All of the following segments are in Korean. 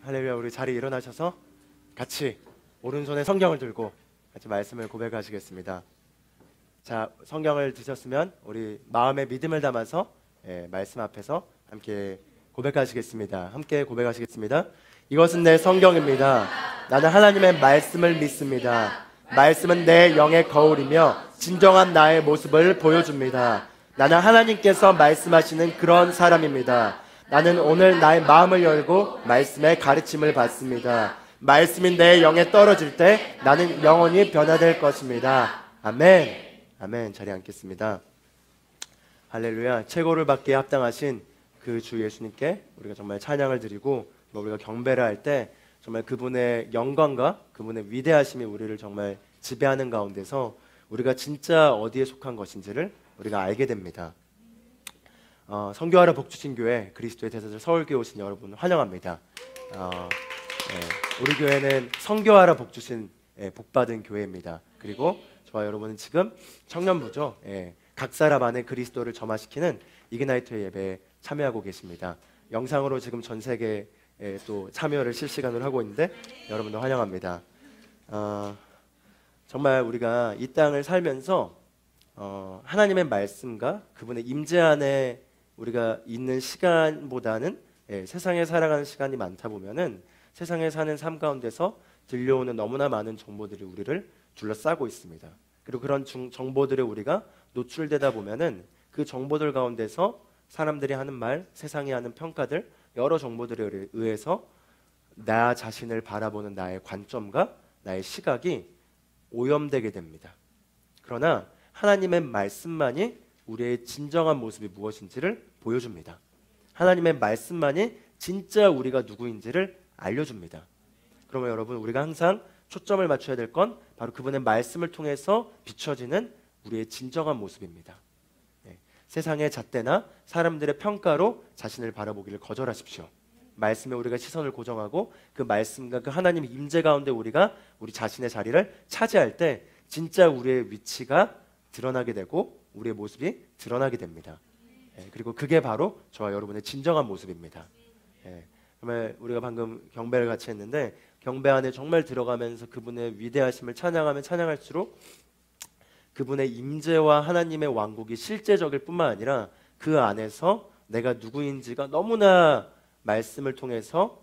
할렐루야. 우리 자리에 일어나셔서 같이 오른손에 성경을 들고 같이 말씀을 고백하시겠습니다. 자, 성경을 드셨으면 우리 마음의 믿음을 담아서 말씀 앞에서 함께 고백하시겠습니다. 함께 고백하시겠습니다. 이것은 내 성경입니다. 나는 하나님의 말씀을 믿습니다. 말씀은 내 영의 거울이며 진정한 나의 모습을 보여줍니다. 나는 하나님께서 말씀하시는 그런 사람입니다. 나는 오늘 나의 마음을 열고 말씀의 가르침을 받습니다. 말씀이 내 영에 떨어질 때 나는 영원히 변화될 것입니다. 아멘. 아멘. 자리에 앉겠습니다. 할렐루야. 최고를 받기에 합당하신 그 주 예수님께 우리가 정말 찬양을 드리고 우리가 경배를 할 때 정말 그분의 영광과 그분의 위대하심이 우리를 정말 지배하는 가운데서 우리가 진짜 어디에 속한 것인지를 우리가 알게 됩니다. 성교하라 복주신 교회 그리스도의 대사자 서울교회 오신 여러분 환영합니다. 우리 교회는 성교하라 복주신 복받은 교회입니다. 그리고 저와 여러분은 지금 청년부죠. 각 사람 안에 그리스도를 점화시키는 이그나이트 예배에 참여하고 계십니다. 영상으로 지금 전 세계에 또 참여를 실시간으로 하고 있는데 여러분도 환영합니다. 정말 우리가 이 땅을 살면서 하나님의 말씀과 그분의 임재 안에 우리가 있는 시간보다는 세상에 살아가는 시간이 많다 보면은 세상에 사는 삶 가운데서 들려오는 너무나 많은 정보들이 우리를 둘러싸고 있습니다. 그리고 그런 정보들에 우리가 노출되다 보면은 그 정보들 가운데서 사람들이 하는 말, 세상이 하는 평가들, 여러 정보들에 의해서 나 자신을 바라보는 나의 관점과 나의 시각이 오염되게 됩니다. 그러나 하나님의 말씀만이 우리의 진정한 모습이 무엇인지를 보여줍니다. 하나님의 말씀만이 진짜 우리가 누구인지를 알려줍니다. 그러면 여러분, 우리가 항상 초점을 맞춰야 될 건 바로 그분의 말씀을 통해서 비춰지는 우리의 진정한 모습입니다. 세상의 잣대나 사람들의 평가로 자신을 바라보기를 거절하십시오. 말씀에 우리가 시선을 고정하고 그 말씀과 그 하나님의 임재 가운데 우리가 우리 자신의 자리를 차지할 때 진짜 우리의 위치가 드러나게 되고 우리의 모습이 드러나게 됩니다. 그리고 그게 바로 저와 여러분의 진정한 모습입니다. 정말 우리가 방금 경배를 같이 했는데 경배 안에 정말 들어가면서 그분의 위대하심을 찬양하면 찬양할수록 그분의 임재와 하나님의 왕국이 실제적일 뿐만 아니라 그 안에서 내가 누구인지가 너무나 말씀을 통해서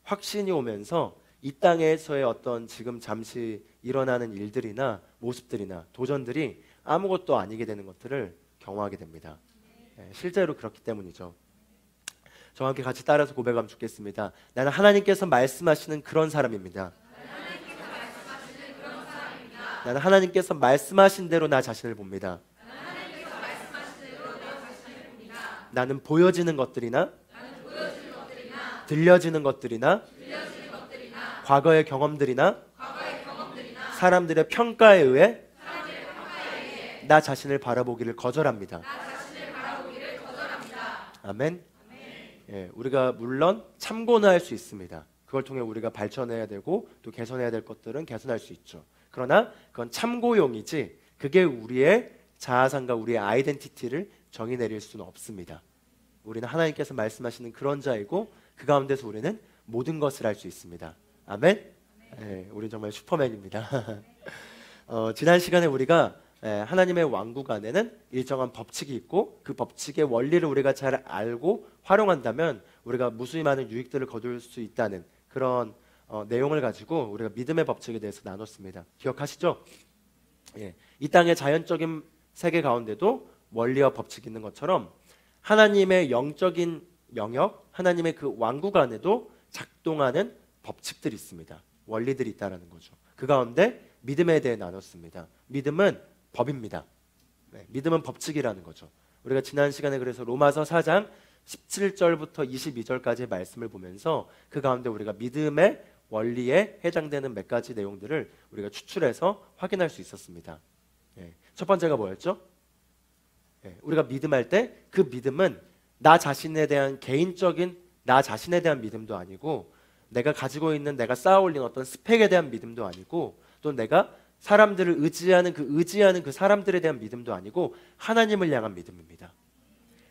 확신이 오면서 이 땅에서의 어떤 지금 잠시 일어나는 일들이나 모습들이나 도전들이 아무것도 아니게 되는 것들을 경험하게 됩니다. 실제로 그렇기 때문이죠. 저와 함께 같이 따라서 고백하면 좋겠습니다. 나는 하나님께서 말씀하시는 그런 사람입니다. 나는 하나님께서 말씀하신 대로 나 자신을 봅니다. 나는 보여지는 것들이나 들려지는 것들이나 과거의 경험들이나 사람들의 평가에 의해 나 자신을 바라보기를 거절합니다. 아멘. 우리가 물론 참고는 할 수 있습니다. 그걸 통해 우리가 발전해야 되고 또 개선해야 될 것들은 개선할 수 있죠. 그러나 그건 참고용이지 그게 우리의 자아상과 우리의 아이덴티티를 정의 내릴 수는 없습니다. 우리는 하나님께서 말씀하시는 그런 자이고 그 가운데서 우리는 모든 것을 할 수 있습니다. 아멘. 우리는 정말 슈퍼맨입니다. 지난 시간에 우리가 하나님의 왕국 안에는 일정한 법칙이 있고 그 법칙의 원리를 우리가 잘 알고 활용한다면 우리가 무수히 많은 유익들을 거둘 수 있다는 그런 내용을 가지고 우리가 믿음의 법칙에 대해서 나눴습니다. 기억하시죠? 이 땅의 자연적인 세계 가운데도 원리와 법칙이 있는 것처럼 하나님의 영적인 영역, 하나님의 그 왕국 안에도 작동하는 법칙들이 있습니다. 원리들이 있다는 거죠. 그 가운데 믿음에 대해 나눴습니다. 믿음은 법입니다. 믿음은 법칙이라는 거죠. 우리가 지난 시간에 그래서 로마서 4장 17절부터 22절까지의 말씀을 보면서 그 가운데 우리가 믿음의 원리에 해당되는 몇 가지 내용들을 우리가 추출해서 확인할 수 있었습니다. 첫 번째가 뭐였죠? 우리가 믿음할 때 그 믿음은 나 자신에 대한 개인적인 나 자신에 대한 믿음도 아니고 내가 가지고 있는 내가 쌓아올린 어떤 스펙에 대한 믿음도 아니고 또 내가 사람들을 의지하는 그 사람들에 대한 믿음도 아니고 하나님을 향한 믿음입니다.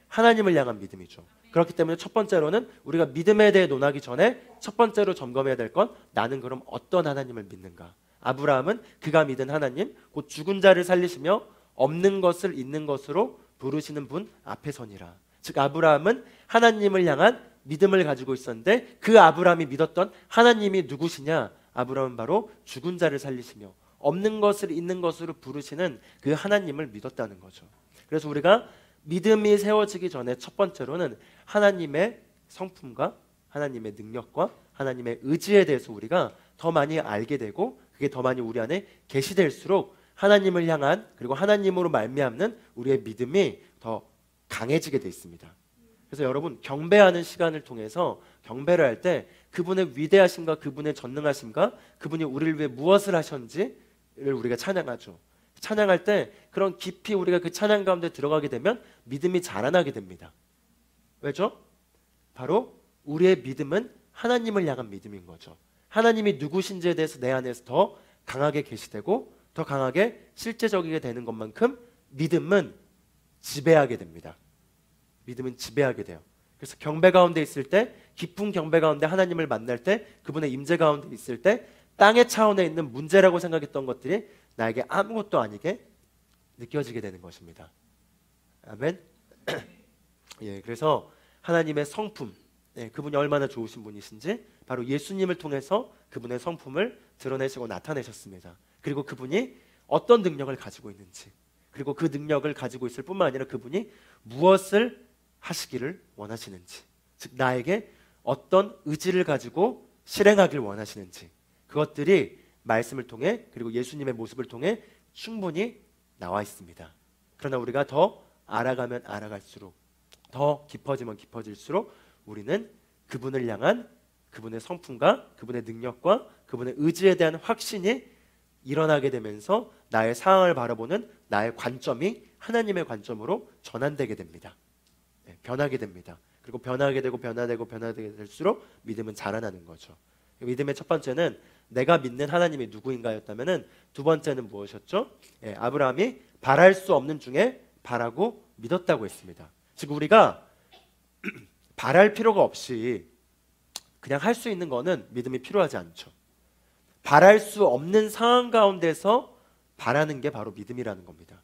하나님을 향한 믿음이죠. 그렇기 때문에 첫 번째로는 우리가 믿음에 대해 논하기 전에 첫 번째로 점검해야 될 건 나는 그럼 어떤 하나님을 믿는가? 아브라함은 그가 믿은 하나님, 곧 죽은 자를 살리시며 없는 것을 있는 것으로 부르시는 분 앞에 서니라. 즉 아브라함은 하나님을 향한 믿음을 가지고 있었는데 그 아브라함이 믿었던 하나님이 누구시냐? 아브라함은 바로 죽은 자를 살리시며 없는 것을 있는 것으로 부르시는 그 하나님을 믿었다는 거죠. 그래서 우리가 믿음이 세워지기 전에 첫 번째로는 하나님의 성품과 하나님의 능력과 하나님의 의지에 대해서 우리가 더 많이 알게 되고 그게 더 많이 우리 안에 계시될수록 하나님을 향한 그리고 하나님으로 말미암는 우리의 믿음이 더 강해지게 돼 있습니다. 그래서 여러분 경배하는 시간을 통해서 경배를 할 때 그분의 위대하심과 그분의 전능하심과 그분이 우리를 위해 무엇을 하셨는지를 우리가 찬양하죠. 찬양할 때 그런 깊이 우리가 그 찬양 가운데 들어가게 되면 믿음이 자라나게 됩니다. 왜죠? 바로 우리의 믿음은 하나님을 향한 믿음인 거죠. 하나님이 누구신지에 대해서 내 안에서 더 강하게 계시되고 더 강하게 실제적이게 되는 것만큼 믿음은 지배하게 됩니다. 믿음은 지배하게 돼요. 그래서 경배 가운데 있을 때 깊은 경배 가운데 하나님을 만날 때 그분의 임재 가운데 있을 때 땅의 차원에 있는 문제라고 생각했던 것들이 나에게 아무것도 아니게 느껴지게 되는 것입니다. 아멘. 예, 그래서 하나님의 성품, 그분이 얼마나 좋으신 분이신지 바로 예수님을 통해서 그분의 성품을 드러내시고 나타내셨습니다. 그리고 그분이 어떤 능력을 가지고 있는지, 그리고 그 능력을 가지고 있을 뿐만 아니라 그분이 무엇을 하시기를 원하시는지, 즉 나에게 어떤 의지를 가지고 실행하길 원하시는지, 그것들이 말씀을 통해 그리고 예수님의 모습을 통해 충분히 나와 있습니다. 그러나 우리가 더 알아가면 알아갈수록, 더 깊어지면 깊어질수록 우리는 그분을 향한 그분의 성품과 그분의 능력과 그분의 의지에 대한 확신이 일어나게 되면서 나의 상황을 바라보는 나의 관점이 하나님의 관점으로 전환되게 됩니다. 변하게 됩니다. 그리고 변하게 되고 변화되고 변화되게 될수록 믿음은 자라나는 거죠. 믿음의 첫 번째는 내가 믿는 하나님이 누구인가였다면은 두 번째는 무엇이었죠? 아브라함이 바랄 수 없는 중에 바라고 믿었다고 했습니다. 즉 우리가 바랄 필요가 없이 그냥 할 수 있는 거는 믿음이 필요하지 않죠. 바랄 수 없는 상황 가운데서 바라는 게 바로 믿음이라는 겁니다.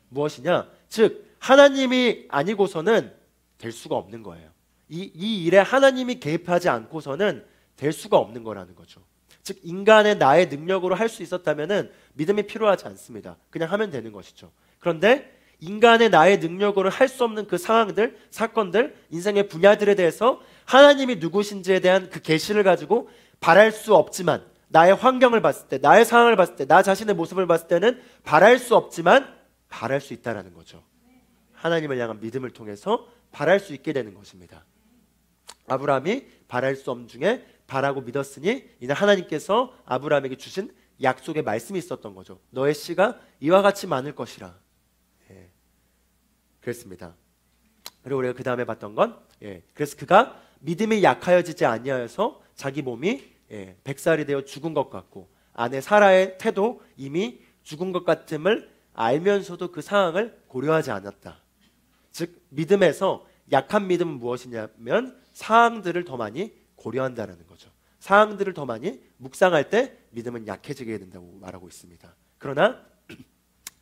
무엇이냐? 즉 하나님이 아니고서는 될 수가 없는 거예요. 이 일에 하나님이 개입하지 않고서는 될 수가 없는 거라는 거죠. 즉 인간의 나의 능력으로 할 수 있었다면은 믿음이 필요하지 않습니다. 그냥 하면 되는 것이죠. 그런데 인간의 나의 능력으로 할 수 없는 그 상황들, 사건들, 인생의 분야들에 대해서 하나님이 누구신지에 대한 그 계시를 가지고 바랄 수 없지만 나의 환경을 봤을 때, 나의 상황을 봤을 때, 나 자신의 모습을 봤을 때는 바랄 수 없지만 바랄 수 있다라는 거죠. 하나님을 향한 믿음을 통해서 바랄 수 있게 되는 것입니다. 아브라함이 바랄 수 없는 중에 바라고 믿었으니 이는 하나님께서 아브라함에게 주신 약속의 말씀이 있었던 거죠. 너의 씨가 이와 같이 많을 것이라. 그랬습니다. 그리고 우리가 그 다음에 봤던 건 그래서 그가 믿음이 약하여지지 아니하여서 자기 몸이 100살이 되어 죽은 것 같고 아내 사라의 태도 이미 죽은 것 같음을 알면서도 그 상황을 고려하지 않았다. 즉 믿음에서 약한 믿음은 무엇이냐면 상황들을 더 많이 고려한다는 거죠. 상황들을 더 많이 묵상할 때 믿음은 약해지게 된다고 말하고 있습니다. 그러나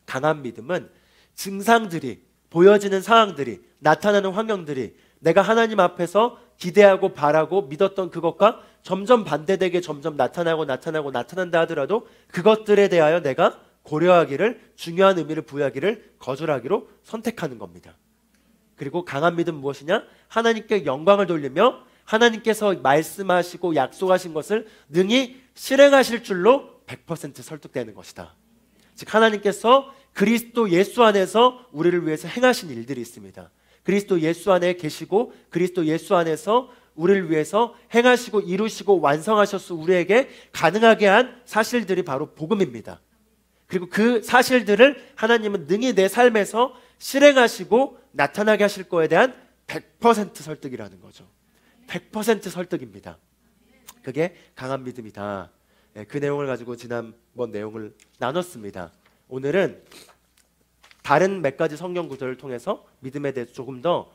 강한 믿음은 증상들이, 보여지는 상황들이, 나타나는 환경들이 내가 하나님 앞에서 기대하고 바라고 믿었던 그것과 점점 반대되게 점점 나타난다 하더라도 그것들에 대하여 내가 고려하기를, 중요한 의미를 부여하기를 거절하기로 선택하는 겁니다. 그리고 강한 믿음 무엇이냐? 하나님께 영광을 돌리며 하나님께서 말씀하시고 약속하신 것을 능히 실행하실 줄로 100% 설득되는 것이다. 즉 하나님께서 그리스도 예수 안에서 우리를 위해서 행하신 일들이 있습니다. 그리스도 예수 안에 계시고 그리스도 예수 안에서 우리를 위해서 행하시고 이루시고 완성하셔서 우리에게 가능하게 한 사실들이 바로 복음입니다. 그리고 그 사실들을 하나님은 능히 내 삶에서 실행하시고 나타나게 하실 거에 대한 100% 설득이라는 거죠. 100% 설득입니다. 그게 강한 믿음이다. 그 내용을 가지고 지난번 내용을 나눴습니다. 오늘은 다른 몇 가지 성경 구절을 통해서 믿음에 대해서 조금 더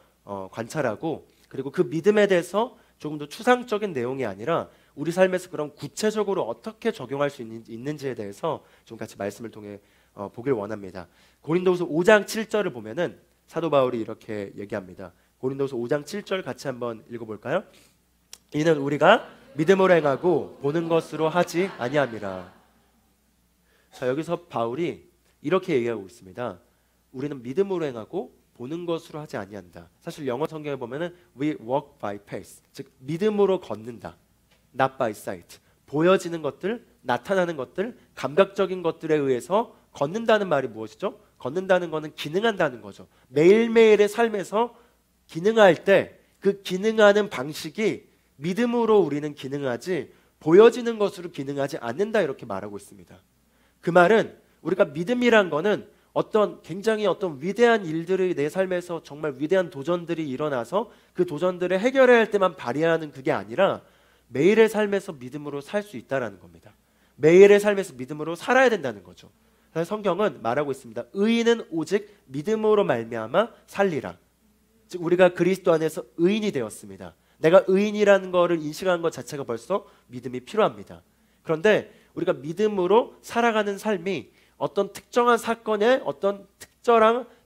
관찰하고 그 그리고 그 믿음에 대해서 조금 더 추상적인 내용이 아니라 우리 삶에서 그런 구체적으로 어떻게 적용할 수 있는지에 대해서 좀 같이 말씀을 통해 보길 원합니다. 고린도후서 5장 7절을 보면은 사도 바울이 이렇게 얘기합니다. 고린도후서 5장 7절 같이 한번 읽어볼까요? 이는 우리가 믿음으로 행하고 보는 것으로 하지 아니함이라. 자, 여기서 바울이 이렇게 얘기하고 있습니다. 우리는 믿음으로 행하고 보는 것으로 하지 아니한다. 사실 영어 성경에 보면은 we walk by faith, 즉 믿음으로 걷는다. not by sight. 보여지는 것들, 나타나는 것들, 감각적인 것들에 의해서 걷는다는 말이 무엇이죠? 걷는다는 것은 기능한다는 거죠. 매일매일의 삶에서 기능할 때 그 기능하는 방식이 믿음으로 우리는 기능하지 보여지는 것으로 기능하지 않는다, 이렇게 말하고 있습니다. 그 말은 우리가 믿음이란 거는 굉장히 위대한 일들이 내 삶에서 정말 위대한 도전들이 일어나서 그 도전들을 해결해야 할 때만 발휘하는 그게 아니라 매일의 삶에서 믿음으로 살 수 있다라는 겁니다. 매일의 삶에서 믿음으로 살아야 된다는 거죠. 그래서 성경은 말하고 있습니다. 의인은 오직 믿음으로 말미암아 살리라. 즉 우리가 그리스도 안에서 의인이 되었습니다. 내가 의인이라는 것을 인식한 것 자체가 벌써 믿음이 필요합니다. 그런데 우리가 믿음으로 살아가는 삶이 어떤 특정한 사건에 어떤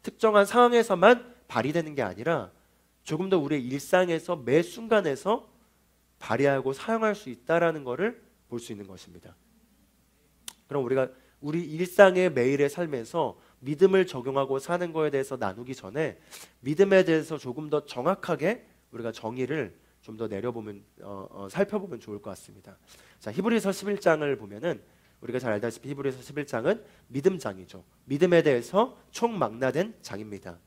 특정한 상황에서만 발휘되는 게 아니라 조금 더 우리의 일상에서 매 순간에서 발휘하고 사용할 수 있다라는 것을 볼 수 있는 것입니다. 그럼 우리가 우리 일상의 매일의 삶에서 믿음을 적용하고 사는 거에 대해서 나누기 전에 믿음에 대해서 조금 더 정확하게 우리가 정의를 좀 더 내려보면 살펴보면 좋을 것 같습니다. 자, 히브리서 11장을 보면은 우리가 잘 알다시피 히브리서 11장은 믿음장이죠. 믿음에 대해서 총망라된 장입니다.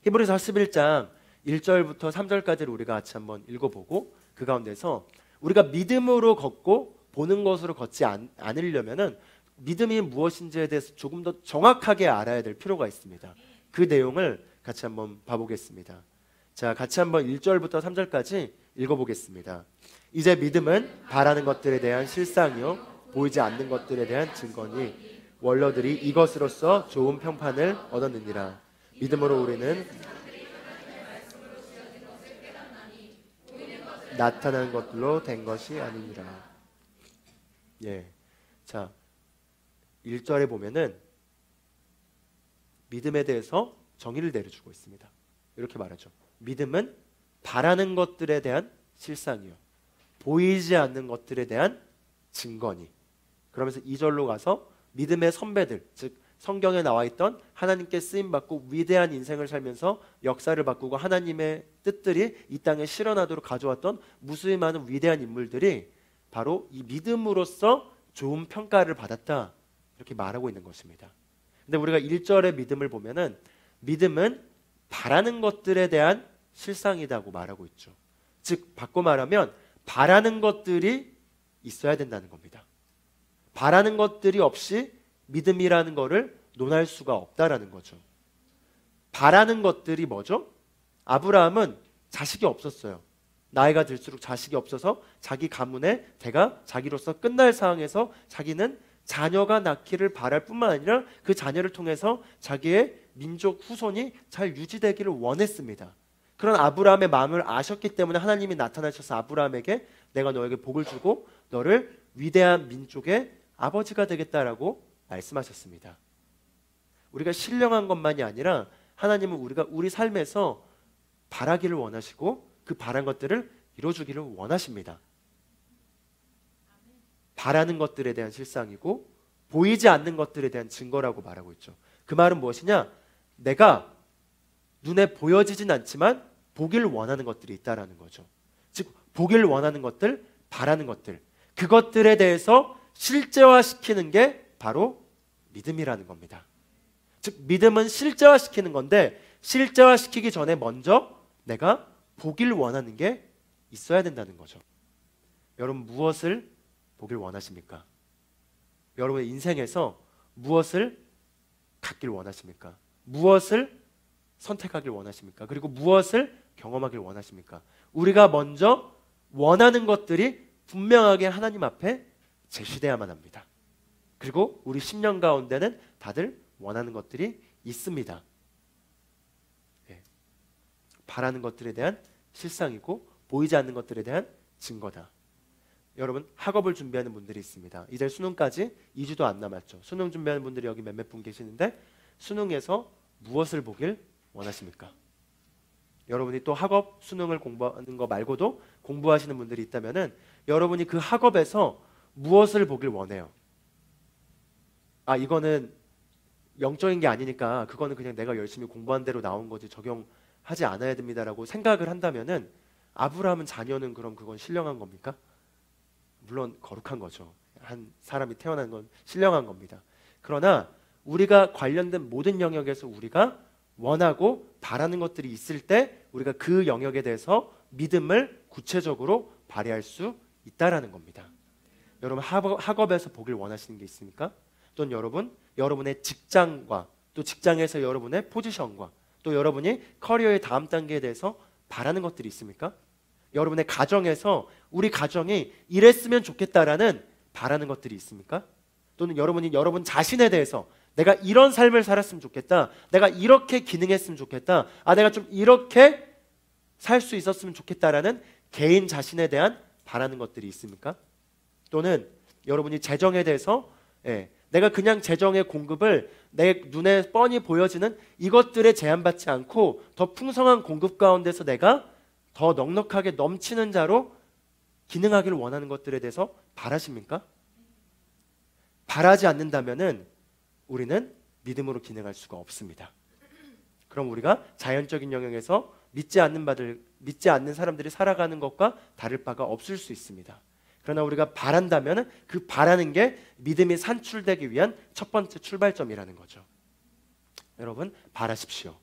히브리서 11장 1절부터 3절까지를 우리가 같이 한번 읽어보고 그 가운데서 우리가 믿음으로 걷고 보는 것으로 걷지 않으려면은 믿음이 무엇인지에 대해서 조금 더 정확하게 알아야 될 필요가 있습니다. 그 내용을 같이 한번 봐보겠습니다. 자, 같이 한번 1절부터 3절까지 읽어보겠습니다. 이제 믿음은 바라는 것들에 대한 실상이요 보이지 않는 것들에 대한 증거니 원로들이 이것으로써 좋은 평판을 얻었느니라. 믿음으로 우리는 나타난 것들로 된 것이 아니니라. 예, 자 1절에 보면은 믿음에 대해서 정의를 내려주고 있습니다. 이렇게 말하죠. 믿음은 바라는 것들에 대한 실상이요 보이지 않는 것들에 대한 증거니. 그러면서 2절로 가서 믿음의 선배들, 즉 성경에 나와 있던 하나님께 쓰임받고 위대한 인생을 살면서 역사를 바꾸고 하나님의 뜻들이 이 땅에 실현하도록 가져왔던 무수히 많은 위대한 인물들이 바로 이 믿음으로써 좋은 평가를 받았다, 이렇게 말하고 있는 것입니다. 근데 우리가 1절의 믿음을 보면은 믿음은 바라는 것들에 대한 실상이라고 말하고 있죠. 즉 바꿔 말하면 바라는 것들이 있어야 된다는 겁니다. 바라는 것들이 없이 믿음이라는 것을 논할 수가 없다라는 거죠. 바라는 것들이 뭐죠? 아브라함은 자식이 없었어요. 나이가 들수록 자식이 없어서 자기 가문의 대가 자기로서 끝날 상황에서 자기는 자녀가 낳기를 바랄 뿐만 아니라 그 자녀를 통해서 자기의 민족 후손이 잘 유지되기를 원했습니다. 그런 아브라함의 마음을 아셨기 때문에 하나님이 나타나셔서 아브라함에게 내가 너에게 복을 주고 너를 위대한 민족의 아버지가 되겠다라고 말씀하셨습니다. 우리가 신령한 것만이 아니라 하나님은 우리가 우리 삶에서 바라기를 원하시고 그 바란 것들을 이루어주기를 원하십니다. 바라는 것들에 대한 실상이고 보이지 않는 것들에 대한 증거라고 말하고 있죠. 그 말은 무엇이냐? 내가 눈에 보여지진 않지만 보기를 원하는 것들이 있다라는 거죠. 즉 보기를 원하는 것들, 바라는 것들, 그것들에 대해서 실제화시키는 게 바로 믿음이라는 겁니다. 즉 믿음은 실제화시키는 건데 실제화시키기 전에 먼저 내가 보길 원하는 게 있어야 된다는 거죠. 여러분 무엇을 보길 원하십니까? 여러분의 인생에서 무엇을 갖길 원하십니까? 무엇을 선택하길 원하십니까? 그리고 무엇을 경험하길 원하십니까? 우리가 먼저 원하는 것들이 분명하게 하나님 앞에 제시되어야만 합니다. 그리고 우리 심령 가운데는 다들 원하는 것들이 있습니다. 바라는 것들에 대한 실상이고 보이지 않는 것들에 대한 증거다. 여러분, 학업을 준비하는 분들이 있습니다. 이제 수능까지 2주도 안 남았죠. 수능 준비하는 분들이 여기 몇몇 분 계시는데 수능에서 무엇을 보길 원하십니까? 여러분이 또 학업, 수능을 공부하는 거 말고도 공부하시는 분들이 있다면은 여러분이 그 학업에서 무엇을 보길 원해요? 아, 이거는 영적인 게 아니니까 그거는 그냥 내가 열심히 공부한 대로 나온 거지 적용하지 않아야 됩니다라고 생각을 한다면은 아브라함은 자녀는 그럼 그건 신령한 겁니까? 물론 거룩한 거죠. 한 사람이 태어난 건 신령한 겁니다. 그러나 우리가 관련된 모든 영역에서 우리가 원하고 바라는 것들이 있을 때 우리가 그 영역에 대해서 믿음을 구체적으로 발휘할 수 있다라는 겁니다. 여러분, 학업에서 보길 원하시는 게 있습니까? 또는 여러분의 직장과 또 직장에서 여러분의 포지션과 또 여러분이 커리어의 다음 단계에 대해서 바라는 것들이 있습니까? 여러분의 가정에서 우리 가정이 이랬으면 좋겠다라는 바라는 것들이 있습니까? 또는 여러분이 여러분 자신에 대해서 내가 이런 삶을 살았으면 좋겠다, 내가 이렇게 기능했으면 좋겠다, 내가 좀 이렇게 살 수 있었으면 좋겠다라는 개인 자신에 대한 바라는 것들이 있습니까? 또는 여러분이 재정에 대해서 내가 그냥 재정의 공급을 내 눈에 뻔히 보여지는 이것들에 제한받지 않고 더 풍성한 공급 가운데서 내가 더 넉넉하게 넘치는 자로 기능하기를 원하는 것들에 대해서 바라십니까? 바라지 않는다면은 우리는 믿음으로 기능할 수가 없습니다. 그럼 우리가 자연적인 영역에서 믿지 않는 사람들이 살아가는 것과 다를 바가 없을 수 있습니다. 그러나 우리가 바란다면 그 바라는 게 믿음이 산출되기 위한 첫 번째 출발점이라는 거죠. 여러분, 바라십시오.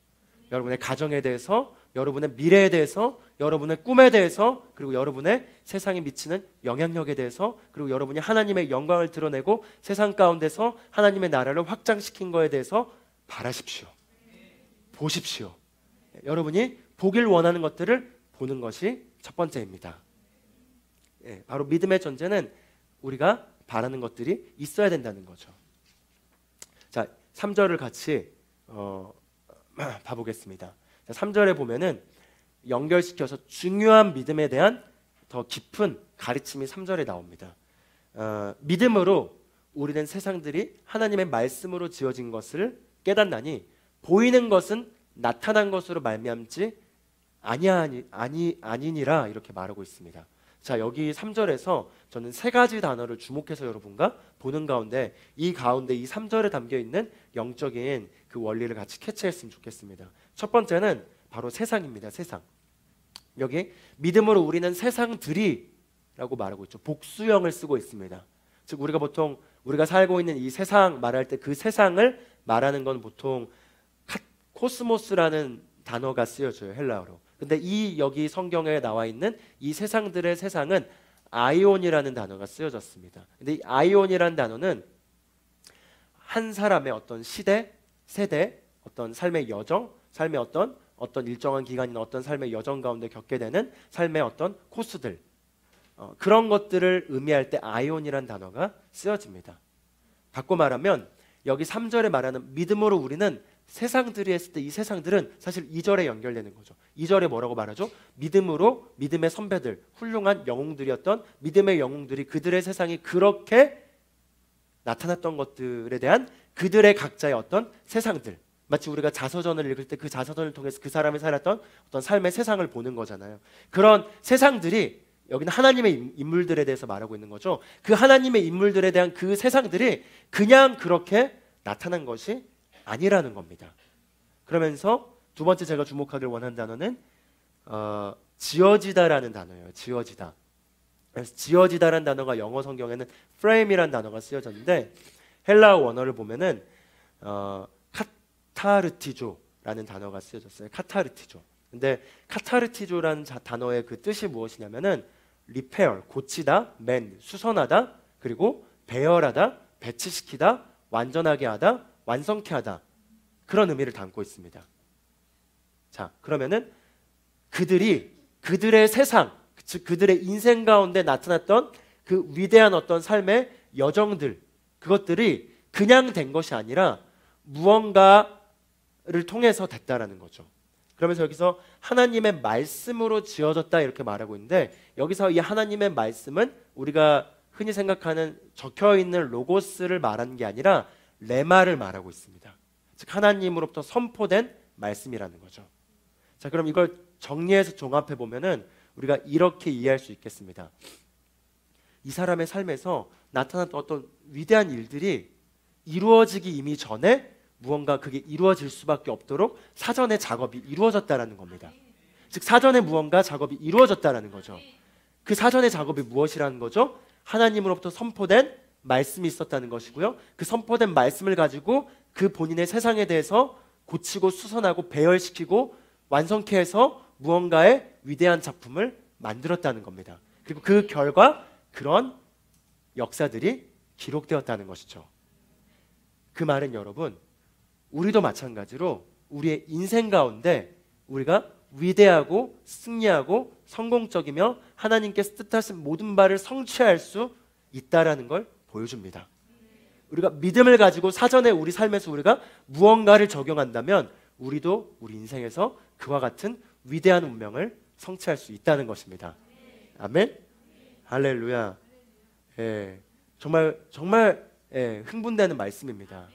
여러분의 가정에 대해서, 여러분의 미래에 대해서, 여러분의 꿈에 대해서, 그리고 여러분의 세상에 미치는 영향력에 대해서, 그리고 여러분이 하나님의 영광을 드러내고 세상 가운데서 하나님의 나라를 확장시킨 거에 대해서 바라십시오. 보십시오. 여러분이 보길 원하는 것들을 보는 것이 첫 번째입니다. 바로 믿음의 전제는 우리가 바라는 것들이 있어야 된다는 거죠. 자, 3절을 같이 봐보겠습니다. 3절에 보면은 연결시켜서 중요한 믿음에 대한 더 깊은 가르침이 3절에 나옵니다. 믿음으로 우리는 세상들이 하나님의 말씀으로 지어진 것을 깨닫나니 보이는 것은 나타난 것으로 말미암지 아니니라 이렇게 말하고 있습니다. 자, 여기 3절에서 저는 세 가지 단어를 주목해서 여러분과 보는 가운데 이 3절에 담겨있는 영적인 그 원리를 같이 캐치했으면 좋겠습니다. 첫 번째는 바로 세상입니다. 세상. 여기 믿음으로 우리는 세상들이 라고 말하고 있죠. 복수형을 쓰고 있습니다. 즉 우리가 살고 있는 이 세상 말할 때 그 세상을 말하는 건 보통 코스모스라는 단어가 쓰여져요. 헬라어로. 근데 여기 성경에 나와 있는 이 세상들의 세상은 아이온이라는 단어가 쓰여졌습니다. 근데 이 아이온이라는 단어는 한 사람의 어떤 시대, 세대, 어떤 삶의 여정, 삶의 어떤 일정한 기간이나 어떤 삶의 여정 가운데 겪게 되는 삶의 어떤 코스들, 그런 것들을 의미할 때 아이온이라는 단어가 쓰여집니다. 바꿔 말하면 여기 3절에 말하는 믿음으로 우리는 세상들이 했을 때 이 세상들은 사실 2절에 연결되는 거죠. 2절에 뭐라고 말하죠? 믿음으로 믿음의 선배들, 훌륭한 영웅들이었던 믿음의 영웅들이 그들의 세상이 그렇게 나타났던 것들에 대한 그들의 각자의 어떤 세상들, 마치 우리가 자서전을 읽을 때 그 자서전을 통해서 그 사람이 살았던 어떤 삶의 세상을 보는 거잖아요. 그런 세상들이 여기는 하나님의 인물들에 대해서 말하고 있는 거죠. 그 하나님의 인물들에 대한 그 세상들이 그냥 그렇게 나타난 것이 아니라는 겁니다. 그러면서 두 번째 제가 주목하길 원하는 단어는 지어지다라는 단어예요. 지어지다. 그래서 지어지다라는 단어가 영어 성경에는 frame이라는 단어가 쓰여졌는데 헬라어 원어를 보면은 카타르티조라는 단어가 쓰여졌어요. 카타르티조. 근데 카타르티조라는 단어의 그 뜻이 무엇이냐면은 repair, 고치다, mend, 수선하다, 그리고 배열하다, 배치시키다, 완전하게 하다, 완성케 하다, 그런 의미를 담고 있습니다. 자, 그러면은 그들의 세상, 즉 그들의 인생 가운데 나타났던 그 위대한 어떤 삶의 여정들, 그것들이 그냥 된 것이 아니라 무언가를 통해서 됐다라는 거죠. 그러면서 여기서 하나님의 말씀으로 지어졌다 이렇게 말하고 있는데, 여기서 이 하나님의 말씀은 우리가 흔히 생각하는 적혀있는 로고스를 말하는 게 아니라 레마를 말하고 있습니다. 즉 하나님으로부터 선포된 말씀이라는 거죠. 자, 그럼 이걸 정리해서 종합해 보면은 우리가 이렇게 이해할 수 있겠습니다. 이 사람의 삶에서 나타났던 어떤 위대한 일들이 이루어지기 이미 전에 무언가 그게 이루어질 수밖에 없도록 사전에 작업이 이루어졌다라는 겁니다. 즉 사전에 무언가 작업이 이루어졌다라는 거죠. 그 사전의 작업이 무엇이라는 거죠? 하나님으로부터 선포된 말씀이 있었다는 것이고요. 그 선포된 말씀을 가지고 그 본인의 세상에 대해서 고치고 수선하고 배열시키고 완성케 해서 무언가의 위대한 작품을 만들었다는 겁니다. 그리고 그 결과 그런 역사들이 기록되었다는 것이죠. 그 말은 여러분, 우리도 마찬가지로 우리의 인생 가운데 우리가 위대하고 승리하고 성공적이며 하나님께서 뜻하신 모든 바를 성취할 수 있다라는 걸 보여줍니다. 우리가 믿음을 가지고 사전에 우리 삶에서 우리가 무언가를 적용한다면 우리도 우리 인생에서 그와 같은 위대한 운명을 성취할 수 있다는 것입니다. 아멘. 할렐루야. 예, 정말 흥분되는 말씀입니다.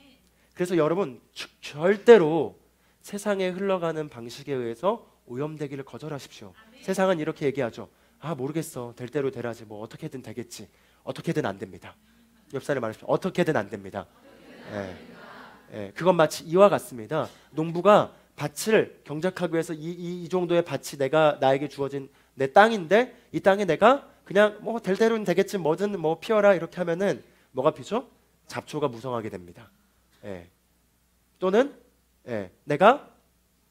그래서 여러분 절대로 세상에 흘러가는 방식에 의해서 오염되기를 거절하십시오. 세상은 이렇게 얘기하죠. 아, 모르겠어. 될 대로 되라지. 뭐 어떻게든 되겠지. 어떻게든 안 됩니다. 옆 사람이 말하십시오. 어떻게든 안 됩니다. 그건 마치 이와 같습니다. 농부가 밭을 경작하기 위해서 이 정도의 밭이 나에게 주어진 내 땅인데, 이 땅에 내가 그냥 뭐 될 대로는 되겠지, 뭐든 뭐 피워라 이렇게 하면은 뭐가 피죠? 잡초가 무성하게 됩니다. 또는 내가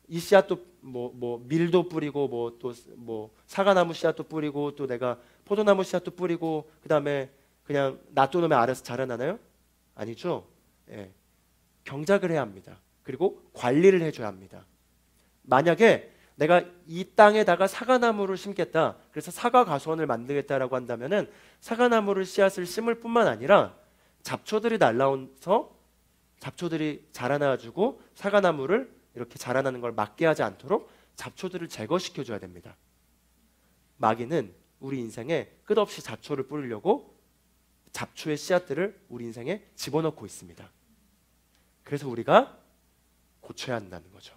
이 씨앗도 뭐 밀도 뿌리고 뭐 또 뭐 사과나무 씨앗도 뿌리고 또 내가 포도나무 씨앗도 뿌리고 그다음에 그냥 놔두면 알아서 자라나나요? 아니죠. 경작을 해야 합니다. 그리고 관리를 해줘야 합니다. 만약에 내가 이 땅에다가 사과나무를 심겠다, 그래서 사과 가수원을 만들겠다라고 한다면은 사과나무를 씨앗을 심을 뿐만 아니라 잡초들이 날라와서 잡초들이 자라나가지고 사과나무를 이렇게 자라나는 걸 막게 하지 않도록 잡초들을 제거시켜줘야 됩니다. 마귀는 우리 인생에 끝없이 잡초를 뿌리려고 잡초의 씨앗들을 우리 인생에 집어넣고 있습니다. 그래서 우리가 고쳐야 한다는 거죠.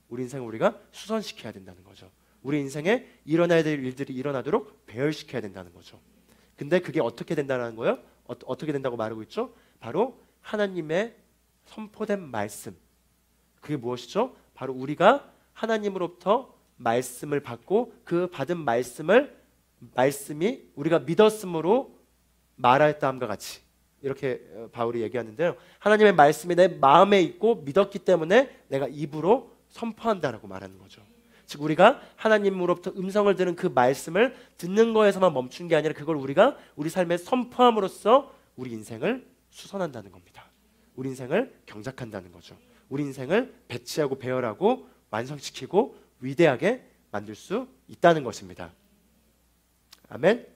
우리 인생을 우리가 수선시켜야 된다는 거죠. 우리 인생에 일어나야 될 일들이 일어나도록 배열시켜야 된다는 거죠. 근데 그게 어떻게 된다는 거예요? 어떻게 된다고 말하고 있죠? 바로 하나님의 선포된 말씀. 그게 무엇이죠? 바로 우리가 하나님으로부터 말씀을 받고 그 받은 말씀이 우리가 믿었으므로 말하였다함과 같이, 이렇게 바울이 얘기하는데요. 하나님의 말씀이 내 마음에 있고 믿었기 때문에 내가 입으로 선포한다라고 말하는 거죠. 즉 우리가 하나님으로부터 음성을 들은 그 말씀을 듣는 거에서만 멈춘 게 아니라 그걸 우리가 우리 삶에 선포함으로써 우리 인생을 수선한다는 겁니다. 우리 인생을 경작한다는 거죠. 우리 인생을 배치하고 배열하고 완성시키고 위대하게 만들 수 있다는 것입니다. 아멘.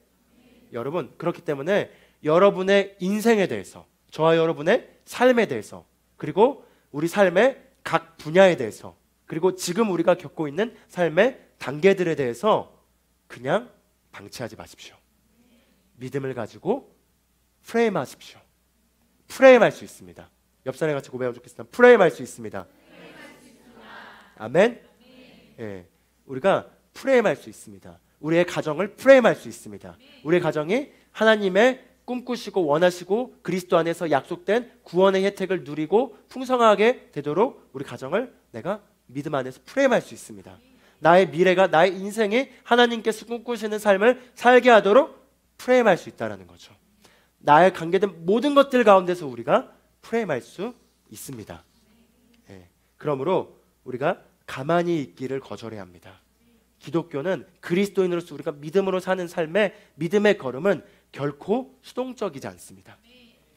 여러분, 그렇기 때문에 여러분의 인생에 대해서, 저와 여러분의 삶에 대해서, 그리고 우리 삶의 각 분야에 대해서, 그리고 지금 우리가 겪고 있는 삶의 단계들에 대해서 그냥 방치하지 마십시오. 믿음을 가지고 프레임하십시오. 프레임할 수 있습니다. 옆 사람과 같이 고백하면 좋겠습니다. 프레임할 수 있습니다. 아멘. 우리가 프레임할 수 있습니다. 우리의 가정을 프레임할 수 있습니다. 우리의 가정이 하나님의 꿈꾸시고 원하시고 그리스도 안에서 약속된 구원의 혜택을 누리고 풍성하게 되도록 우리 가정을 내가 믿음 안에서 프레임할 수 있습니다. 나의 미래가, 나의 인생이 하나님께서 꿈꾸시는 삶을 살게 하도록 프레임할 수 있다는 거죠. 나의 관계된 모든 것들 가운데서 우리가 프레임할 수 있습니다. 그러므로 우리가 가만히 있기를 거절해야 합니다. 기독교는 그리스도인으로서 우리가 믿음으로 사는 삶의 믿음의 걸음은 결코 수동적이지 않습니다.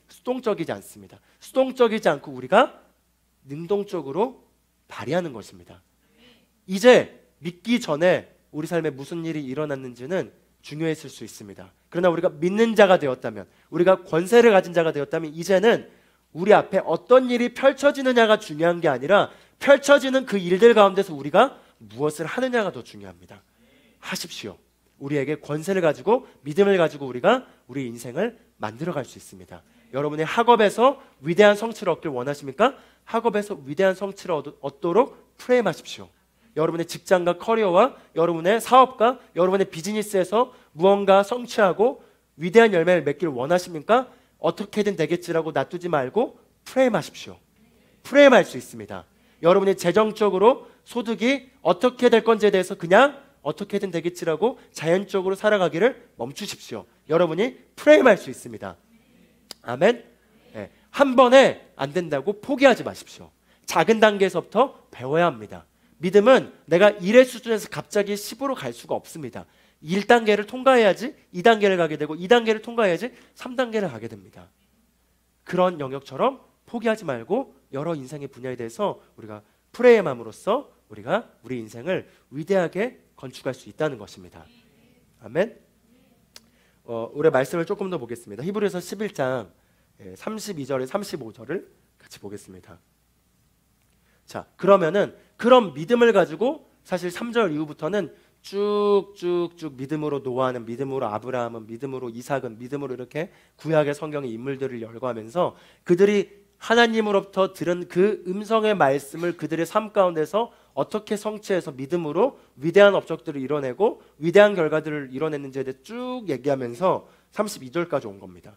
수동적이지 않습니다. 수동적이지 않고 우리가 능동적으로 발휘하는 것입니다. 이제 믿기 전에 우리 삶에 무슨 일이 일어났는지는 중요했을 수 있습니다. 그러나 우리가 믿는 자가 되었다면, 우리가 권세를 가진 자가 되었다면 이제는 우리 앞에 어떤 일이 펼쳐지느냐가 중요한 게 아니라 펼쳐지는 그 일들 가운데서 우리가 무엇을 하느냐가 더 중요합니다. 하십시오. 우리에게 권세를 가지고 믿음을 가지고 우리가 우리 인생을 만들어갈 수 있습니다. 여러분의 학업에서 위대한 성취를 얻길 원하십니까? 학업에서 위대한 성취를 얻도록 프레임하십시오. 여러분의 직장과 커리어와 여러분의 사업과 여러분의 비즈니스에서 무언가 성취하고 위대한 열매를 맺길 원하십니까? 어떻게든 되겠지라고 놔두지 말고 프레임하십시오. 프레임할 수 있습니다. 여러분이 재정적으로 소득이 어떻게 될 건지에 대해서 그냥 어떻게든 되겠지라고 자연적으로 살아가기를 멈추십시오. 여러분이 프레임할 수 있습니다. 아멘. 네. 한 번에 안 된다고 포기하지 마십시오. 작은 단계에서부터 배워야 합니다. 믿음은 내가 1의 수준에서 갑자기 10으로 갈 수가 없습니다. 1단계를 통과해야지 2단계를 가게 되고 2단계를 통과해야지 3단계를 가게 됩니다. 그런 영역처럼 포기하지 말고 여러 인생의 분야에 대해서 우리가 프레임함으로써 우리가 우리 인생을 위대하게 건축할 수 있다는 것입니다. 아멘. 우리 말씀을 조금 더 보겠습니다. 히브리서 11장 32절에 35절을 같이 보겠습니다. 자, 그러면은 그런 믿음을 가지고 사실 3절 이후부터는 쭉쭉쭉 믿음으로 노아는, 믿음으로 아브라함은, 믿음으로 이삭은, 믿음으로 이렇게 구약의 성경의 인물들을 열거하면서 그들이 하나님으로부터 들은 그 음성의 말씀을 그들의 삶 가운데서 어떻게 성취해서 믿음으로 위대한 업적들을 이뤄내고 위대한 결과들을 이뤄냈는지에 대해 쭉 얘기하면서 32절까지 온 겁니다.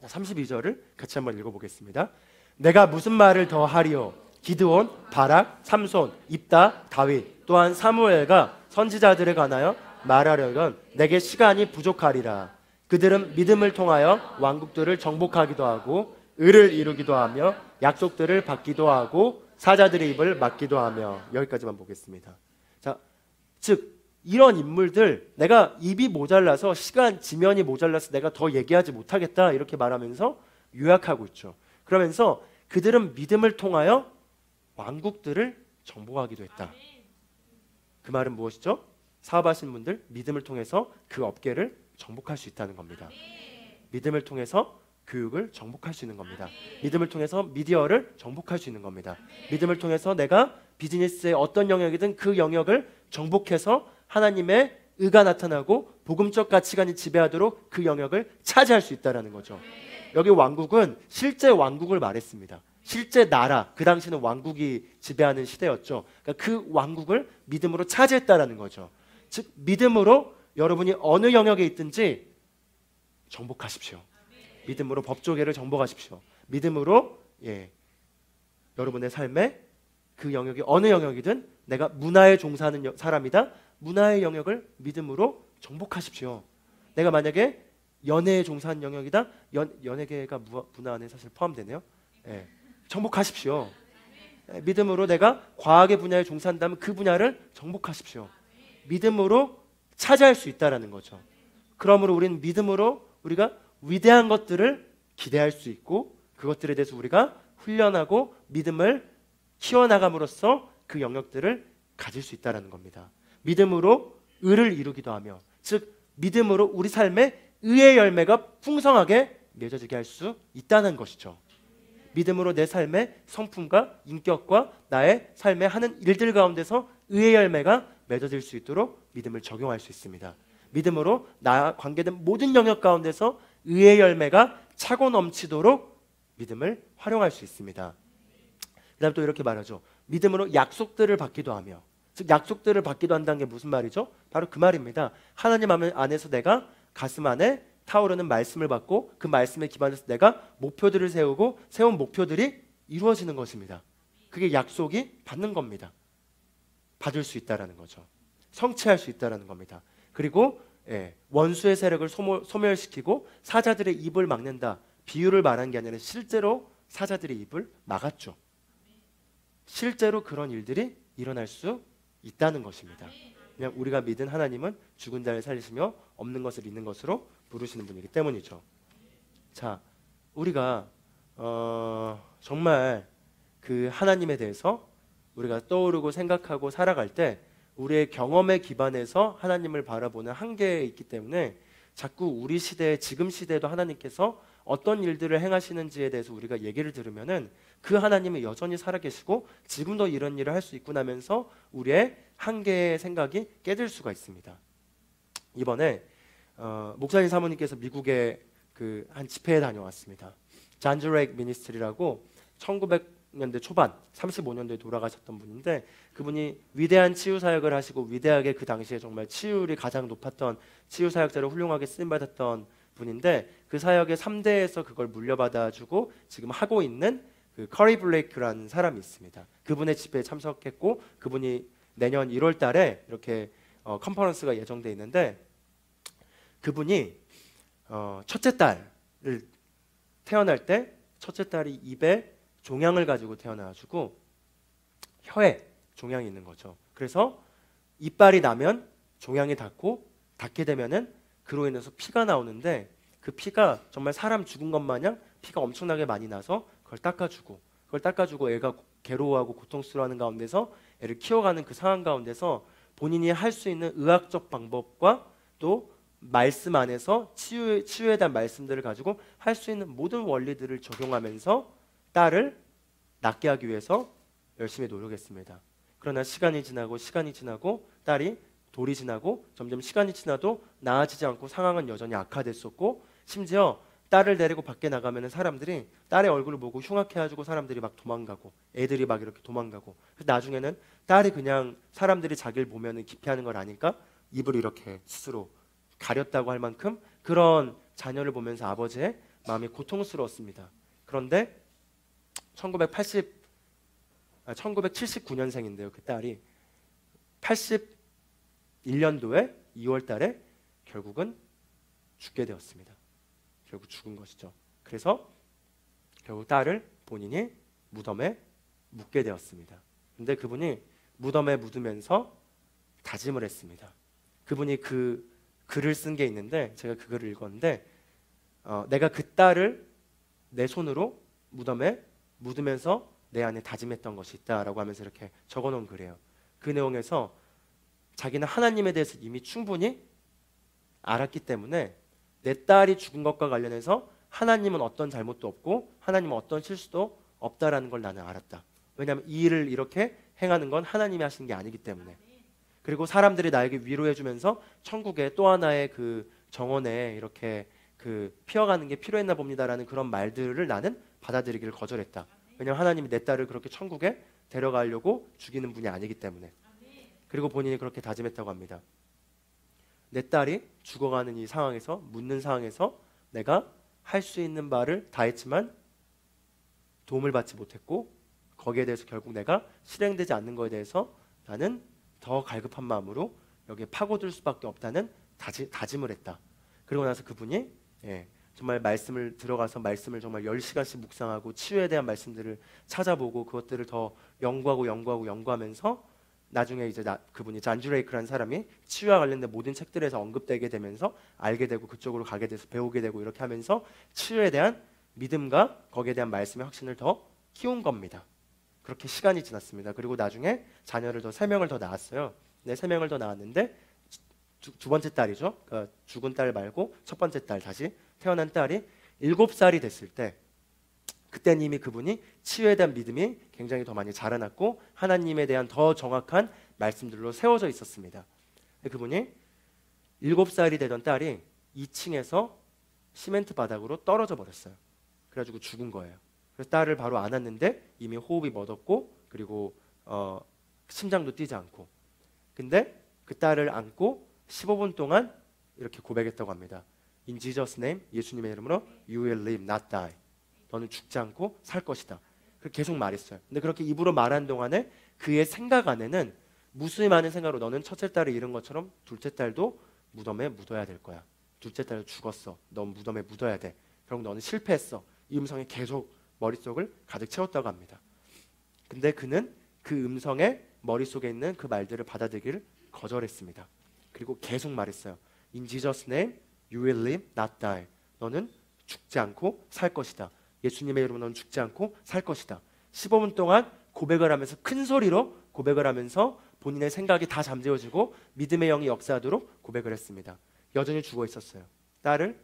32절을 같이 한번 읽어보겠습니다. 내가 무슨 말을 더 하리요? 기드온, 바락, 삼손, 입다, 다윗 또한 사무엘과 선지자들에 관하여 말하려면 내게 시간이 부족하리라. 그들은 믿음을 통하여 왕국들을 정복하기도 하고 의를 이루기도 하며 약속들을 받기도 하고 사자들의 입을 막기도 하며. 여기까지만 보겠습니다. 자, 즉 이런 인물들, 내가 입이 모자라서 시간 지면이 모자라서 내가 더 얘기하지 못하겠다 이렇게 말하면서 요약하고 있죠. 그러면서 그들은 믿음을 통하여 왕국들을 정복하기도 했다. 그 말은 무엇이죠? 사업하시는 분들, 믿음을 통해서 그 업계를 정복할 수 있다는 겁니다. 믿음을 통해서 교육을 정복할 수 있는 겁니다. 믿음을 통해서 미디어를 정복할 수 있는 겁니다. 믿음을 통해서 내가 비즈니스의 어떤 영역이든 그 영역을 정복해서 하나님의 의가 나타나고 복음적 가치관이 지배하도록 그 영역을 차지할 수 있다는 거죠. 여기 왕국은 실제 왕국을 말했습니다. 실제 나라, 그 당시는 왕국이 지배하는 시대였죠. 그러니까 그 왕국을 믿음으로 차지했다는 거죠. 즉 믿음으로 여러분이 어느 영역에 있든지 정복하십시오. 믿음으로 법조계를 정복하십시오. 믿음으로 여러분의 삶에 그 영역이 어느 영역이든 내가 문화에 종사하는 사람이다. 문화의 영역을 믿음으로 정복하십시오. 내가 만약에 연애에 종사하는 영역이다. 연예계가 문화 안에 사실 포함되네요. 정복하십시오. 믿음으로 내가 과학의 분야에 종사한다면 그 분야를 정복하십시오. 믿음으로 차지할 수 있다는 거죠. 그러므로 우리는 믿음으로 우리가 위대한 것들을 기대할 수 있고 그것들에 대해서 우리가 훈련하고 믿음을 키워나감으로써 그 영역들을 가질 수 있다는 겁니다. 믿음으로 의를 이루기도 하며, 즉 믿음으로 우리 삶에 의의 열매가 풍성하게 맺어지게 할 수 있다는 것이죠. 믿음으로 내 삶의 성품과 인격과 나의 삶에 하는 일들 가운데서 의의 열매가 맺어질 수 있도록 믿음을 적용할 수 있습니다. 믿음으로 나와 관계된 모든 영역 가운데서 의의 열매가 차고 넘치도록 믿음을 활용할 수 있습니다. 그 다음 또 이렇게 말하죠. 믿음으로 약속들을 받기도 하며, 즉 약속들을 받기도 한다는 게 무슨 말이죠? 바로 그 말입니다. 하나님 안에서 내가 가슴 안에 타오르는 말씀을 받고 그 말씀에 기반해서 내가 목표들을 세우고 세운 목표들이 이루어지는 것입니다. 그게 약속이 받는 겁니다. 받을 수 있다는 거죠. 성취할 수 있다는 겁니다. 그리고 원수의 세력을 소멸시키고 사자들의 입을 막는다. 비유를 말한 게 아니라 실제로 사자들의 입을 막았죠. 실제로 그런 일들이 일어날 수 있다는 것입니다. 그냥 우리가 믿은 하나님은 죽은 자를 살리시며 없는 것을 있는 것으로 부르시는 분이기 때문이죠. 자, 우리가 정말 그 하나님에 대해서 우리가 떠오르고 생각하고 살아갈 때 우리의 경험에 기반해서 하나님을 바라보는 한계에 있기 때문에 자꾸 우리 시대, 지금 시대에도 하나님께서 어떤 일들을 행하시는지에 대해서 우리가 얘기를 들으면은 그 하나님은 여전히 살아계시고 지금도 이런 일을 할 수 있구나 하면서 우리의 한 개의 생각이 깨질 수가 있습니다. 이번에 목사님 사모님께서 미국에 그 한 집회에 다녀왔습니다. 잔즈렉 미니스트리라고 1900년대 초반 35년도에 돌아가셨던 분인데, 그분이 위대한 치유 사역을 하시고 위대하게 그 당시에 정말 치유율이 가장 높았던 치유 사역자로 훌륭하게 쓰임받았던 분인데, 그 사역의 3대에서 그걸 물려받아주고 지금 하고 있는 그 커리 블레이크라는 사람이 있습니다. 그분의 집회에 참석했고, 그분이 내년 1월 달에 이렇게 컨퍼런스가 예정돼 있는데, 그분이 첫째 딸을 태어날 때 첫째 딸이 입에 종양을 가지고 태어나가지고 혀에 종양이 있는 거죠. 그래서 이빨이 나면 종양이 닿게 되면은 그로 인해서 피가 나오는데, 그 피가 정말 사람 죽은 것 마냥 피가 엄청나게 많이 나서 그걸 닦아주고 애가 괴로워하고 고통스러워하는 가운데서 애를 키워가는 그 상황 가운데서 본인이 할 수 있는 의학적 방법과 또 말씀 안에서 치유에 대한 말씀들을 가지고 할 수 있는 모든 원리들을 적용하면서 딸을 낫게 하기 위해서 열심히 노력했습니다. 그러나 시간이 지나고 딸이 돌이 지나고 점점 시간이 지나도 나아지지 않고 상황은 여전히 악화됐었고, 심지어 딸을 데리고 밖에 나가면 사람들이 딸의 얼굴을 보고 흉악해가지고 사람들이 막 도망가고 애들이 막 이렇게 도망가고, 나중에는 딸이 그냥 사람들이 자기를 보면 기피하는 걸 아니까 입을 이렇게 스스로 가렸다고 할 만큼 그런 자녀를 보면서 아버지의 마음이 고통스러웠습니다. 그런데 1979년생인데요. 그 딸이 81년도에 2월 달에 결국은 죽게 되었습니다. 결국 죽은 것이죠. 그래서 결국 딸을 본인이 무덤에 묻게 되었습니다. 근데 그분이 무덤에 묻으면서 다짐을 했습니다. 그분이 그 글을 쓴 게 있는데, 제가 그 글을 읽었는데, 내가 그 딸을 내 손으로 무덤에 묻으면서 내 안에 다짐했던 것이 있다라고 하면서 이렇게 적어놓은 글이에요. 그 내용에서 자기는 하나님에 대해서 이미 충분히 알았기 때문에 내 딸이 죽은 것과 관련해서 하나님은 어떤 잘못도 없고 하나님은 어떤 실수도 없다라는 걸 나는 알았다. 왜냐하면 이 일을 이렇게 행하는 건 하나님이 하신 게 아니기 때문에. 그리고 사람들이 나에게 위로해주면서 천국의 또 하나의 그 정원에 이렇게 그 피어가는 게 필요했나 봅니다라는 그런 말들을 나는 받아들이기를 거절했다. 왜냐하면 하나님이 내 딸을 그렇게 천국에 데려가려고 죽이는 분이 아니기 때문에. 그리고 본인이 그렇게 다짐했다고 합니다. 내 딸이 죽어가는 이 상황에서, 묻는 상황에서 내가 할 수 있는 바를 다 했지만 도움을 받지 못했고, 거기에 대해서 결국 내가 실행되지 않는 것에 대해서 나는 더 갈급한 마음으로 여기에 파고들 수밖에 없다는 다짐을 했다. 그리고 나서 그분이 정말 말씀을 들어가서 말씀을 정말 10시간씩 묵상하고 치유에 대한 말씀들을 찾아보고 그것들을 더 연구하면서 나중에 이제 그분이 잔주레이크라는 사람이 치유와 관련된 모든 책들에서 언급되게 되면서 알게 되고 그쪽으로 가게 돼서 배우게 되고 이렇게 하면서 치유에 대한 믿음과 거기에 대한 말씀의 확신을 더 키운 겁니다. 그렇게 시간이 지났습니다. 그리고 나중에 자녀를 3명을 더 낳았어요. 네, 3명을 더 낳았는데 두 번째 딸이죠. 그러니까 죽은 딸 말고 첫 번째 딸, 다시 태어난 딸이 7살이 됐을 때, 그때는 이미 그분이 치유에 대한 믿음이 굉장히 더 많이 자라났고 하나님에 대한 더 정확한 말씀들로 세워져 있었습니다. 그분이 7살이 되던 딸이 2층에서 시멘트 바닥으로 떨어져 버렸어요. 그래가지고 죽은 거예요. 그래서 딸을 바로 안았는데 이미 호흡이 멎었고, 그리고 심장도 뛰지 않고. 근데 그 딸을 안고 15분 동안 이렇게 고백했다고 합니다. In Jesus' name, 예수님의 이름으로 You will live, not die. 너는 죽지 않고 살 것이다. 그렇게 계속 말했어요. 근데 그렇게 입으로 말한 동안에 그의 생각 안에는 무수히 많은 생각으로, 너는 첫째 딸을 잃은 것처럼 둘째 딸도 무덤에 묻어야 될 거야. 둘째 딸도 죽었어. 넌 무덤에 묻어야 돼. 결국 너는 실패했어. 이 음성이 계속 머릿속을 가득 채웠다고 합니다. 근데 그는 그 음성에 머릿속에 있는 그 말들을 받아들이기를 거절했습니다. 그리고 계속 말했어요. In Jesus' name, you will live, not die. 너는 죽지 않고 살 것이다. 예수님의 이름으로 너는 죽지 않고 살 것이다. 15분 동안 고백을 하면서, 큰 소리로 고백을 하면서 본인의 생각이 다 잠재워지고 믿음의 영이 역사하도록 고백을 했습니다. 여전히 죽어 있었어요. 딸을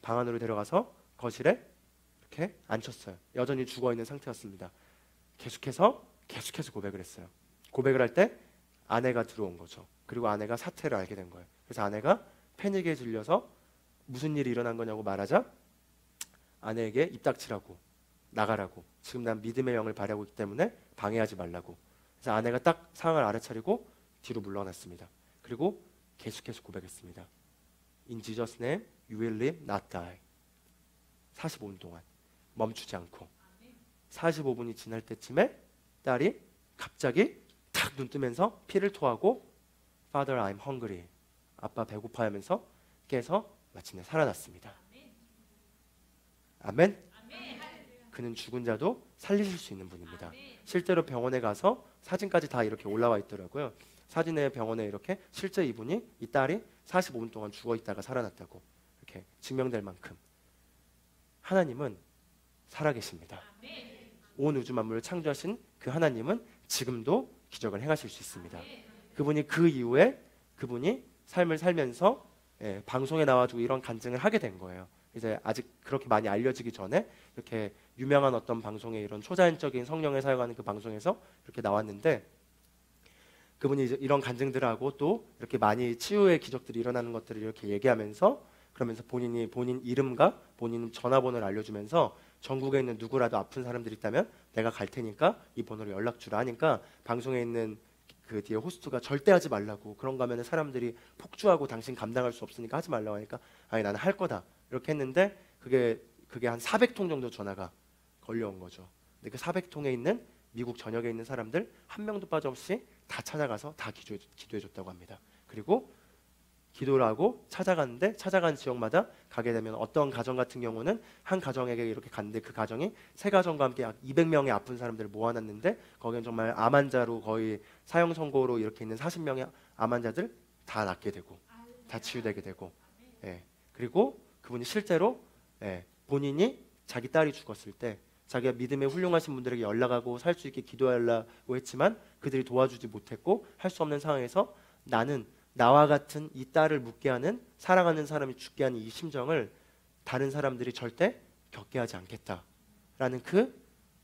방 안으로 데려가서 거실에 이렇게 앉혔어요. 여전히 죽어 있는 상태였습니다. 계속해서 고백을 했어요. 고백을 할 때 아내가 들어온 거죠. 그리고 아내가 사태를 알게 된 거예요. 그래서 아내가 패닉에 질려서 무슨 일이 일어난 거냐고 말하자 아내에게 입 닥치라고, 나가라고, 지금 난 믿음의 영을 발휘하고 있기 때문에 방해하지 말라고. 그래서 아내가 딱 상황을 알아차리고 뒤로 물러났습니다. 그리고 계속해서 고백했습니다. In Jesus' name, you will live, not die. 45분 동안 멈추지 않고 45분이 지날 때쯤에 딸이 갑자기 탁 눈 뜨면서 피를 토하고 Father, I'm hungry. 아빠 배고파 하면서 깨서 마침내 살아났습니다. 아멘. 그는 죽은 자도 살리실 수 있는 분입니다. 실제로 병원에 가서 사진까지 다 이렇게 올라와 있더라고요. 사진에 병원에 이렇게 실제 이분이 이 딸이 45분 동안 죽어 있다가 살아났다고 이렇게 증명될 만큼 하나님은 살아계십니다. 온 우주 만물을 창조하신 그 하나님은 지금도 기적을 행하실 수 있습니다. 그분이 그 이후에 그분이 삶을 살면서 방송에 나와주고 이런 간증을 하게 된 거예요. 이제 아직 그렇게 많이 알려지기 전에 이렇게 유명한 어떤 방송에 이런 초자연적인 성령을 사용하는 그 방송에서 이렇게 나왔는데 그분이 이제 이런 간증들을 하고 또 이렇게 많이 치유의 기적들이 일어나는 것들을 이렇게 얘기하면서 그러면서 본인 이름과 본인 전화번호를 알려주면서 전국에 있는 누구라도 아픈 사람들이 있다면 내가 갈 테니까 이 번호로 연락 주라 하니까 방송에 있는 그 뒤에 호스트가 절대 하지 말라고, 그런 거 하면 사람들이 폭주하고 당신 감당할 수 없으니까 하지 말라고 하니까 아니 나는 할 거다 이렇게 했는데 그게 한 400통 정도 전화가 걸려온 거죠. 근데 그 400통에 있는 미국 전역에 있는 사람들 한 명도 빠짐없이 다 찾아가서 다 기도해 줬다고 합니다. 그리고 기도를 하고 찾아갔는데 찾아간 지역마다 가게 되면 어떤 가정 같은 경우는 한 가정에게 이렇게 갔는데 그 가정이 세 가정과 함께 약 200명의 아픈 사람들을 모아놨는데 거기는 정말 암 환자로 거의 사형 선고로 이렇게 있는 40명의 암 환자들 다 낫게 되고 다 치유되게 되고 그리고 그분이 실제로 본인이 자기 딸이 죽었을 때 자기가 믿음에 훌륭하신 분들에게 연락하고 살 수 있게 기도하려고 했지만 그들이 도와주지 못했고 할 수 없는 상황에서 나는 나와 같은 이 딸을 묻게 하는 사랑하는 사람이 죽게 하는 이 심정을 다른 사람들이 절대 겪게 하지 않겠다라는 그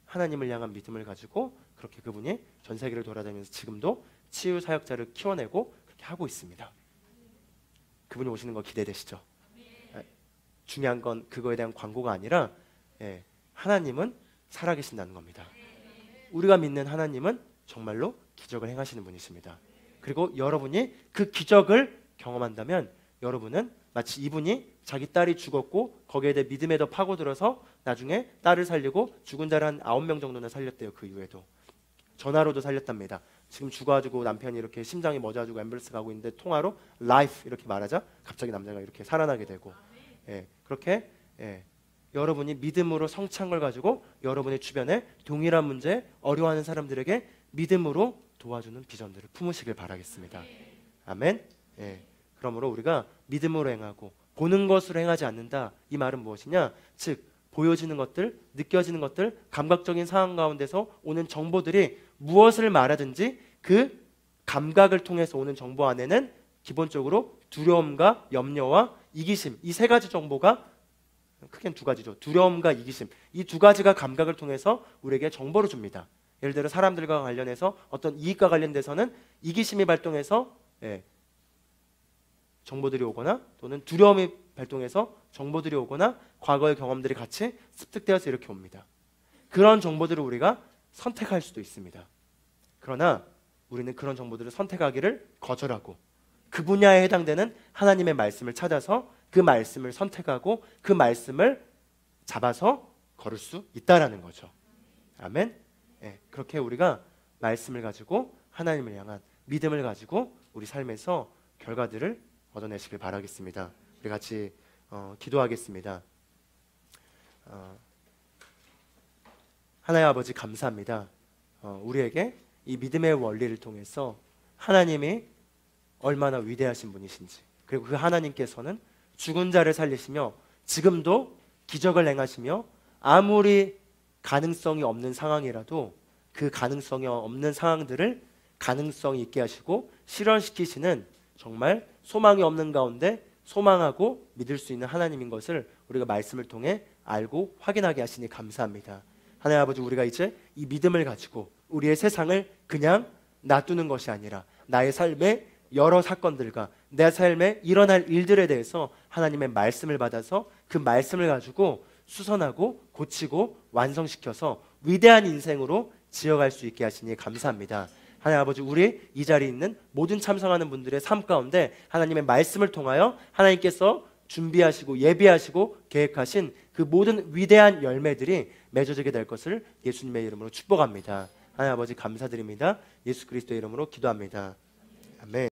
하나님을 향한 믿음을 가지고 그렇게 그분이 전 세계를 돌아다니면서 지금도 치유 사역자를 키워내고 그렇게 하고 있습니다. 그분이 오시는 거 기대되시죠? 중요한 건 그거에 대한 광고가 아니라 하나님은 살아계신다는 겁니다. 우리가 믿는 하나님은 정말로 기적을 행하시는 분이십니다. 그리고 여러분이 그 기적을 경험한다면 여러분은 마치 이분이 자기 딸이 죽었고 거기에 대해 믿음에 더 파고들어서 나중에 딸을 살리고 죽은 자를 한 9명 정도는 살렸대요. 그 이후에도 전화로도 살렸답니다. 지금 죽어가지고 남편이 이렇게 심장이 멎어가지고 앰뷸런스 가고 있는데 통화로 라이프 이렇게 말하자 갑자기 남자가 이렇게 살아나게 되고 그렇게 여러분이 믿음으로 성취한 걸 가지고 여러분의 주변에 동일한 문제 어려워하는 사람들에게 믿음으로 도와주는 비전들을 품으시길 바라겠습니다. 아멘. 그러므로 우리가 믿음으로 행하고 보는 것으로 행하지 않는다. 이 말은 무엇이냐? 즉 보여지는 것들, 느껴지는 것들, 감각적인 상황 가운데서 오는 정보들이 무엇을 말하든지 그 감각을 통해서 오는 정보 안에는 기본적으로 두려움과 염려와 이기심, 이 세 가지 정보가 크게는 두 가지죠. 두려움과 이기심, 이 두 가지가 감각을 통해서 우리에게 정보를 줍니다. 예를 들어 사람들과 관련해서 어떤 이익과 관련돼서는 이기심이 발동해서 정보들이 오거나 또는 두려움이 발동해서 정보들이 오거나 과거의 경험들이 같이 습득되어서 이렇게 옵니다. 그런 정보들을 우리가 선택할 수도 있습니다. 그러나 우리는 그런 정보들을 선택하기를 거절하고 그 분야에 해당되는 하나님의 말씀을 찾아서 그 말씀을 선택하고 그 말씀을 잡아서 걸을 수 있다라는 거죠. 아멘. 그렇게 우리가 말씀을 가지고 하나님을 향한 믿음을 가지고 우리 삶에서 결과들을 얻어내시길 바라겠습니다. 우리 같이 기도하겠습니다. 하나님 아버지 감사합니다. 우리에게 이 믿음의 원리를 통해서 하나님이 얼마나 위대하신 분이신지, 그리고 그 하나님께서는 죽은 자를 살리시며 지금도 기적을 행하시며 아무리 가능성이 없는 상황이라도 그 가능성이 없는 상황들을 가능성이 있게 하시고 실현시키시는 정말 소망이 없는 가운데 소망하고 믿을 수 있는 하나님인 것을 우리가 말씀을 통해 알고 확인하게 하시니 감사합니다. 하나님 아버지, 우리가 이제 이 믿음을 가지고 우리의 세상을 그냥 놔두는 것이 아니라 나의 삶의 여러 사건들과 내 삶에 일어날 일들에 대해서 하나님의 말씀을 받아서 그 말씀을 가지고 수선하고 고치고 완성시켜서 위대한 인생으로 지어갈 수 있게 하시니 감사합니다. 하나님 아버지, 우리 이 자리에 있는 모든 참석하는 분들의 삶 가운데 하나님의 말씀을 통하여 하나님께서 준비하시고 예비하시고 계획하신 그 모든 위대한 열매들이 맺어지게 될 것을 예수님의 이름으로 축복합니다. 하나님 아버지 감사드립니다. 예수 그리스도의 이름으로 기도합니다. 아멘.